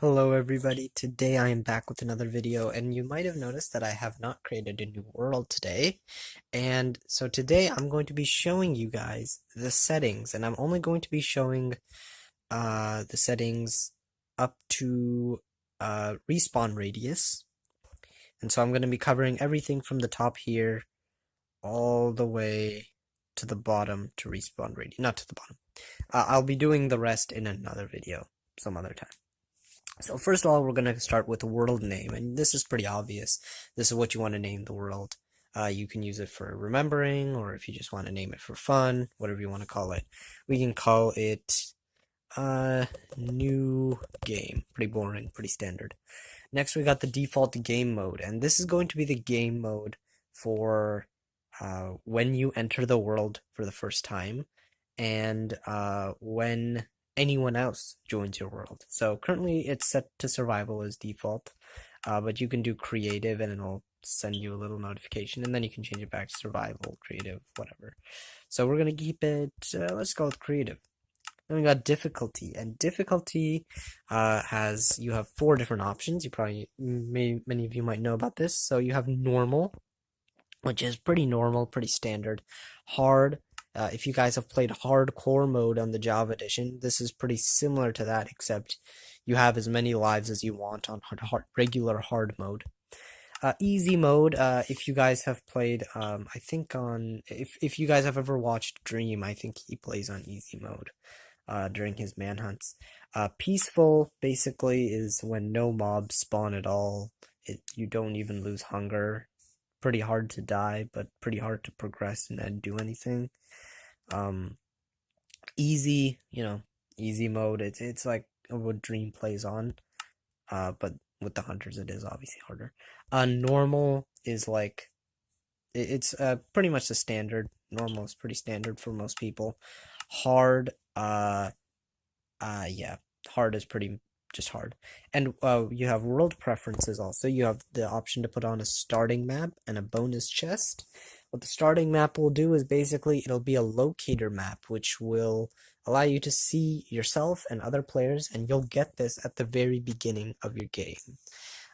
Hello everybody, today I am back with another video, and you might have noticed that I have not created a new world today. And so today I'm going to be showing you guys the settings, and I'm only going to be showing the settings up to respawn radius. And so I'm going to be covering everything from the top here all the way to the bottom to respawn radius, not to the bottom. I'll be doing the rest in another video some other time. So first of all, we're going to start with the world name, and this is pretty obvious. This is what you want to name the world. You can use it for remembering, or if you just want to name it for fun, whatever you want to call it. We can call it new game. Pretty boring, pretty standard. Next, we got the default game mode, and this is going to be the game mode for when you enter the world for the first time, and when anyone else joins your world. So currently it's set to survival as default, but you can do creative and it'll send you a little notification, and then you can change it back to survival, creative, whatever. So we're going to keep it, let's go with creative. Then we got difficulty, and difficulty you have 4 different options. Many of you might know about this. So you have normal, which is pretty normal, pretty standard. Hard, if you guys have played hardcore mode on the Java edition, this is pretty similar to that, except you have as many lives as you want on regular hard mode. Easy mode, if you guys have played, I think if you guys have ever watched Dream, I think he plays on easy mode during his manhunts. Peaceful, basically, is when no mobs spawn at all. You don't even lose hunger. Pretty hard to die, but pretty hard to progress and do anything. Easy, easy mode. It's like what Dream plays on, but with the hunters it is obviously harder. Normal is like it's pretty much the standard. Normal is pretty standard for most people. Hard, yeah, hard is pretty just hard. And you have world preferences also. You have the option to put on a starting map and a bonus chest. What the starting map will do is basically it'll be a locator map, which will allow you to see yourself and other players, and you'll get this at the very beginning of your game.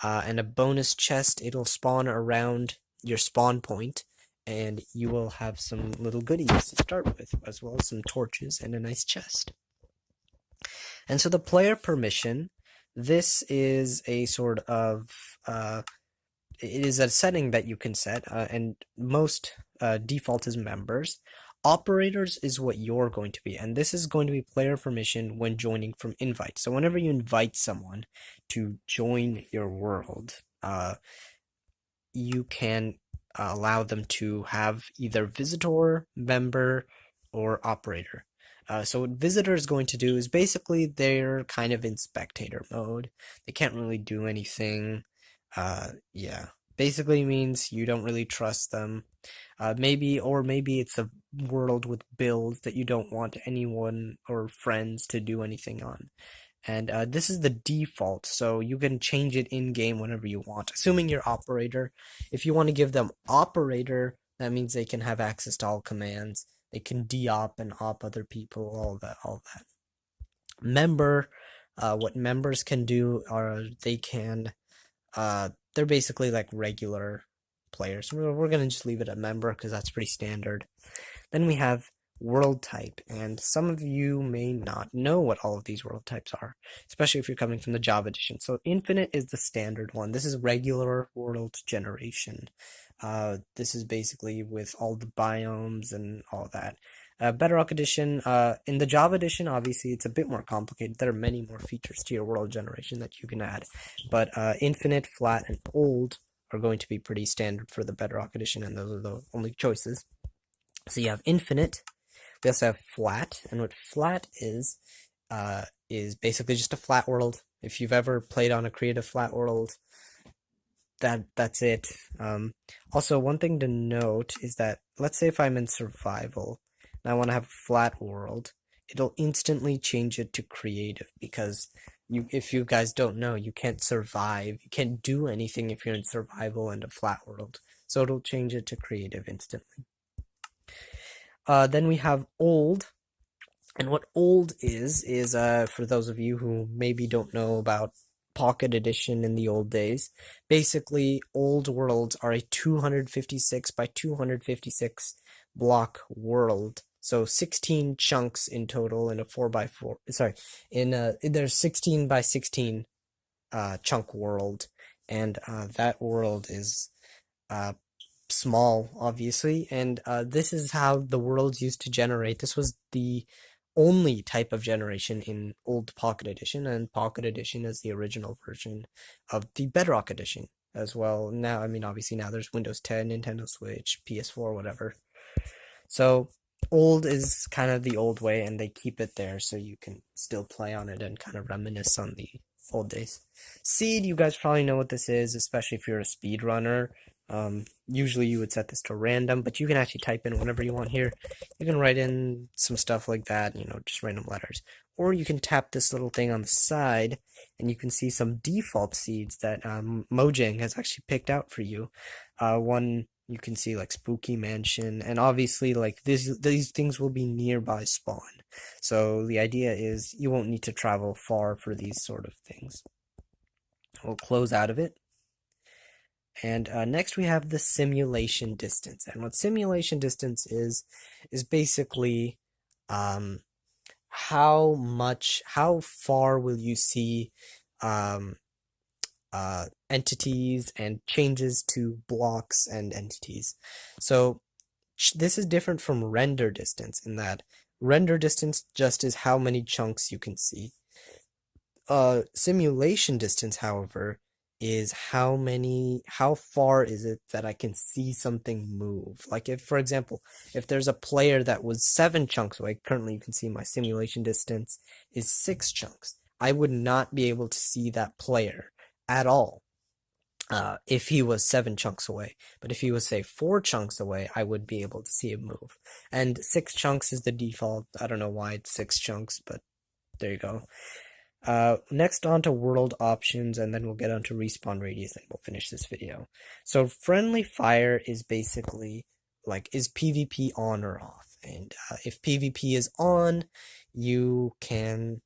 And a bonus chest, it'll spawn around your spawn point, and you will have some little goodies to start with, as well as some torches and a nice chest. And so the player permission, this is a sort of it is a setting that you can set, and most default is members. Operators is what you're going to be, and this is going to be player permission when joining from invite. So whenever you invite someone to join your world, you can allow them to have either visitor, member, or operator. So what visitor is going to do is basically they're kind of in spectator mode. They can't really do anything. Yeah, basically means you don't really trust them. Maybe it's a world with builds that you don't want anyone or friends to do anything on. And this is the default, so you can change it in-game whenever you want, assuming you're operator. If you want to give them operator, that means they can have access to all commands. They can de-op and op other people, all that. Member, what members can do are they're basically like regular players. We're gonna just leave it at member because that's pretty standard. Then we have world type, and some of you may not know what all of these world types are, especially if you're coming from the Java edition. So infinite is the standard one. This is regular world generation. This is basically with all the biomes and all that. Bedrock edition, in the Java edition, obviously it's a bit more complicated. There are many more features to your world generation that you can add, but infinite, flat, and old are going to be pretty standard for the Bedrock edition, and those are the only choices. So you have infinite. We also have flat, and what flat is basically just a flat world. If you've ever played on a creative flat world, that's it. Also, one thing to note is that, let's say if I'm in survival and I want to have a flat world, it'll instantly change it to creative, because if you guys don't know, you can't survive, you can't do anything if you're in survival and a flat world. So it'll change it to creative instantly. Then we have old, and what old is for those of you who maybe don't know about Pocket Edition in the old days. Basically, old worlds are a 256 by 256 block world. So 16 chunks in total in a 4 by 4. Sorry, there's 16 by 16 chunk world, and that world is uh, small, obviously, and this is how the worlds used to generate. This was the only type of generation in old Pocket Edition, and Pocket Edition is the original version of the Bedrock Edition as well. Now, I mean, obviously now there's Windows 10, Nintendo Switch, PS4, whatever. So old is kind of the old way, and they keep it there so you can still play on it and kind of reminisce on the old days. Seed, you guys probably know what this is, especially if you're a speedrunner. Usually you would set this to random, but you can actually type in whatever you want here. You can write in some stuff like that, just random letters. Or you can tap this little thing on the side, and you can see some default seeds that Mojang has actually picked out for you. One you can see like Spooky Mansion, and obviously like these things will be nearby spawn. So the idea is you won't need to travel far for these sort of things. We'll close out of it. And next we have the simulation distance. And what simulation distance is basically how far will you see entities and changes to blocks and entities. So this is different from render distance in that render distance just is how many chunks you can see. Simulation distance, however, is how far is it that I can see something move. Like if, for example, if there's a player that was 7 chunks away, currently you can see my simulation distance is 6 chunks. I would not be able to see that player at all if he was 7 chunks away. But if he was, say, 4 chunks away, I would be able to see him move. And 6 chunks is the default. I don't know why it's 6 chunks, but there you go. Next on to world options, and then we'll get onto respawn radius, and we'll finish this video. So friendly fire is basically like, is PvP on or off? And if PvP is on, you can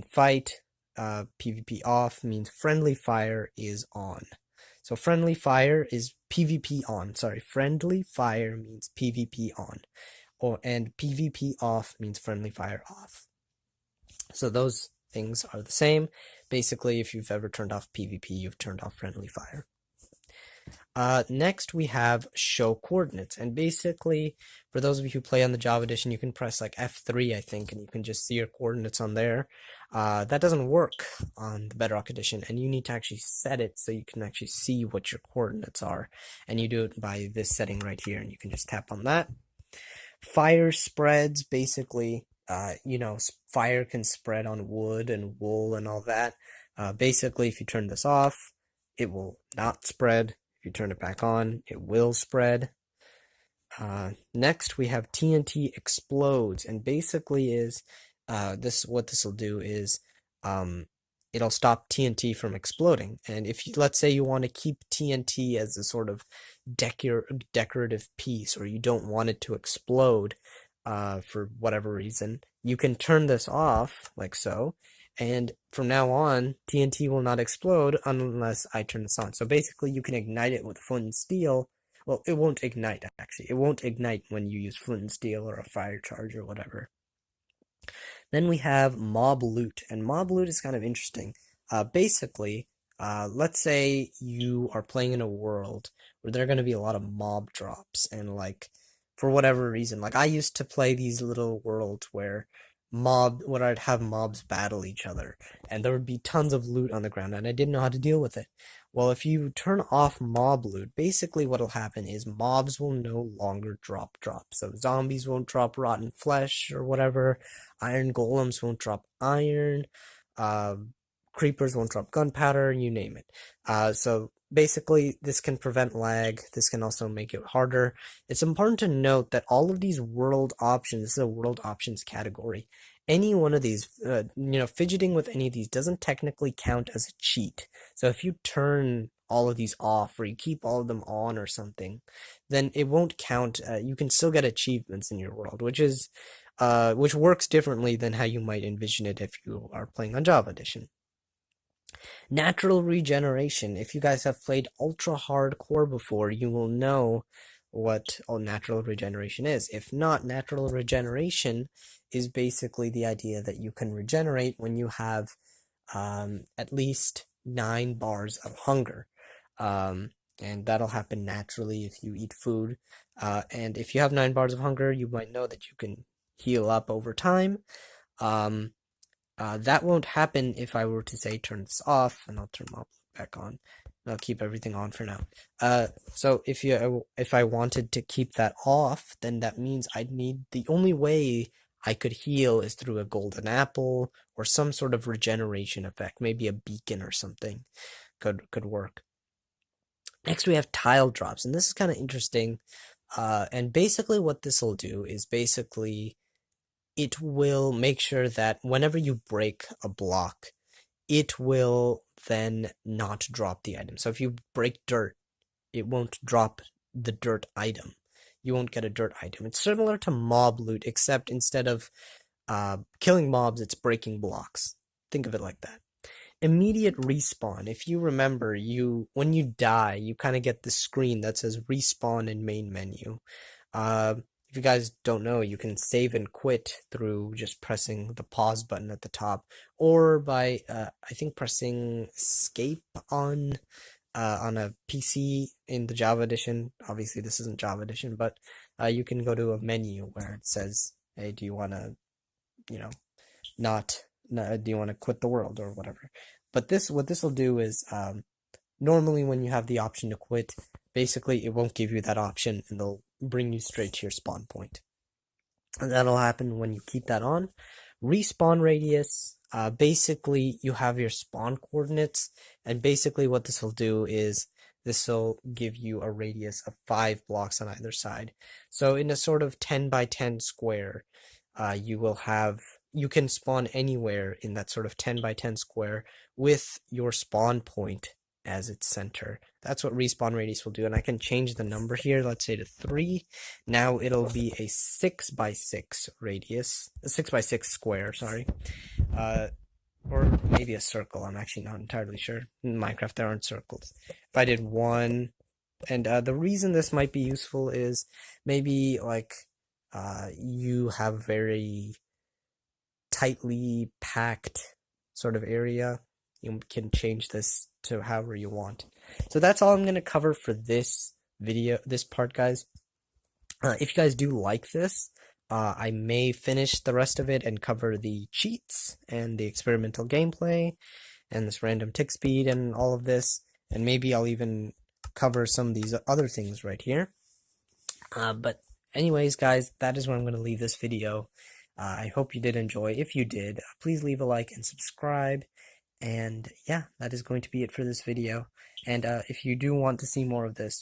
fight. PvP off means friendly fire is on. So friendly fire is PvP on. Sorry, friendly fire means PvP on. And PvP off means friendly fire off. So those things are the same. Basically, if you've ever turned off PvP, you've turned off friendly fire. Next, we have show coordinates. And basically, for those of you who play on the Java edition, you can press like F3, I think, and you can just see your coordinates on there. That doesn't work on the Bedrock edition, and you need to actually set it so you can actually see what your coordinates are. And you do it by this setting right here, and you can just tap on that. Fire spreads, basically, fire can spread on wood and wool and all that. Basically, if you turn this off, it will not spread. If you turn it back on, it will spread. Next, we have TNT Explodes, and basically is what this will do is it'll stop TNT from exploding. And if you, let's say you want to keep TNT as a sort of decorative piece, or you don't want it to explode for whatever reason, you can turn this off like so. And from now on, TNT will not explode unless I turn this on. So basically, you can ignite it with flint and steel. Well, it won't ignite, actually. It won't ignite when you use flint and steel or a fire charge or whatever. Then we have mob loot. And mob loot is kind of interesting. Basically, let's say you are playing in a world where there are going to be a lot of mob drops. And, like, for whatever reason, like, I used to play these little worlds where I'd have mobs battle each other, and there would be tons of loot on the ground, and I didn't know how to deal with it. Well, if you turn off mob loot, basically what'll happen is mobs will no longer drop drops. So zombies won't drop rotten flesh or whatever, iron golems won't drop iron, creepers won't drop gunpowder, you name it. So basically, this can prevent lag. This can also make it harder. It's important to note that all of these world options, this is a world options category. Any one of these, fidgeting with any of these doesn't technically count as a cheat. So if you turn all of these off, or you keep all of them on or something, then it won't count. You can still get achievements in your world, which works differently than how you might envision it if you are playing on Java Edition. Natural regeneration. If you guys have played ultra hardcore before, you will know what natural regeneration is. If not, natural regeneration is basically the idea that you can regenerate when you have at least 9 bars of hunger. Um, and that'll happen naturally if you eat food. And if you have 9 bars of hunger, you might know that you can heal up over time. Um, that won't happen if I were to say turn this off, and I'll turn mob back on. I'll keep everything on for now. So if I wanted to keep that off, then that means I'd need the only way I could heal is through a golden apple or some sort of regeneration effect. Maybe a beacon or something could work. Next we have tile drops, and this is kind of interesting. And basically what this will do is basically it will make sure that whenever you break a block, it will then not drop the item. So if you break dirt, it won't drop the dirt item. You won't get a dirt item. It's similar to mob loot, except instead of killing mobs, it's breaking blocks. Think of it like that. Immediate respawn. If you remember, when you die, you kind of get the screen that says respawn in main menu. If you guys don't know, you can save and quit through just pressing the pause button at the top, or by I think pressing escape on a PC in the Java edition. Obviously, this isn't Java edition, but you can go to a menu where it says, "Hey, do you want to, you know, do you want to quit the world or whatever?" But what this will do is, normally when you have the option to quit, basically it won't give you that option, and they'll bring you straight to your spawn point. And that'll happen when you keep that on. Respawn radius, basically you have your spawn coordinates, and basically what this will do is this will give you a radius of 5 blocks on either side. So in a sort of 10 by 10 square, you can spawn anywhere in that sort of 10 by 10 square with your spawn point as its center. That's what respawn radius will do, and I can change the number here, let's say to 3. Now it'll be a 6 by 6 radius, a 6 by 6 square, sorry. Or maybe a circle, I'm actually not entirely sure. In Minecraft there aren't circles. If I did 1, and the reason this might be useful is maybe like you have very tightly packed sort of area. You can change this to however you want. So that's all I'm going to cover for this part, guys. If you guys do like this, I may finish the rest of it and cover the cheats and the experimental gameplay and this random tick speed and all of this. And maybe I'll even cover some of these other things right here. But anyways, guys, that is where I'm going to leave this video. I hope you did enjoy. If you did, please leave a like and subscribe. And yeah, that is going to be it for this video. And if you do want to see more of this,